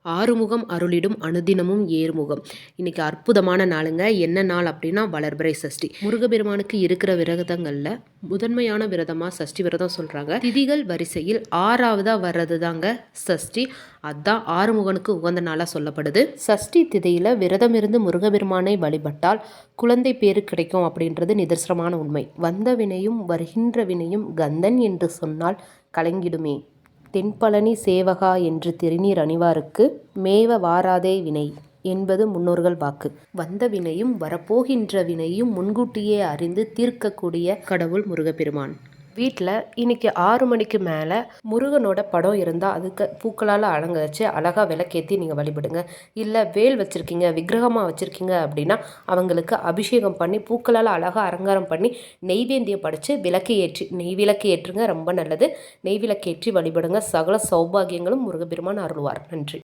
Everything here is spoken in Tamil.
ஆறுமுகம் அருளிடும் அனுதினமும் ஏறுமுகம். இன்னைக்கு அற்புதமான நாளுங்க. என்ன நாள் அப்படின்னா வளர்பிறை சஷ்டி. முருகப்பெருமானுக்கு இருக்கிற விரதங்கள்ல முதன்மையான விரதமா சஷ்டி விரதம் சொல்றாங்க. திதிகள் வரிசையில் 6வதா வர்றது தாங்க சஷ்டி. அதான் ஆறுமுகனுக்கு உகந்த நாளா சொல்லப்படுது. சஷ்டி திதியில விரதம் இருந்து முருகப்பெருமானை வழிபட்டால் குழந்தை பேரு கிடைக்கும் அப்படின்றது நிதர்சனமான உண்மை. வந்த வினையும் வருகின்ற வினையும் கந்தன் என்று சொன்னால் கலங்கிடுமே. தென்பழனி சேவகா என்று திருநீர் அணிவாருக்கு மேவ வாராதே வினை என்பது முன்னோர்கள் வாக்கு. வந்த வினையும் வரப்போகின்ற வினையும் முன்கூட்டியே அறிந்து தீர்க்கக்கூடிய கடவுள் முருகப்பெருமான். வீட்டில் இன்னைக்கு 6 மணிக்கு மேலே முருகனோட படம் இருந்தால் அதுக்கு பூக்களால் அலங்கரித்து அழகாக விளக்கேற்றி நீங்கள் வழிபடுங்க. இல்லை வேல் வச்சுருக்கீங்க, விக்கிரகமாக வச்சுருக்கீங்க அப்படின்னா அவங்களுக்கு அபிஷேகம் பண்ணி பூக்களால் அழகாக அலங்காரம் பண்ணி நெய்வேந்தியம் படைத்து நெய் விளக்கு ஏற்றுங்க. ரொம்ப நல்லது. நெய் விளக்கு ஏற்றி வழிபடுங்க. சகல சௌபாகியங்களும் முருகப்பெருமான் அருள்வார். நன்றி.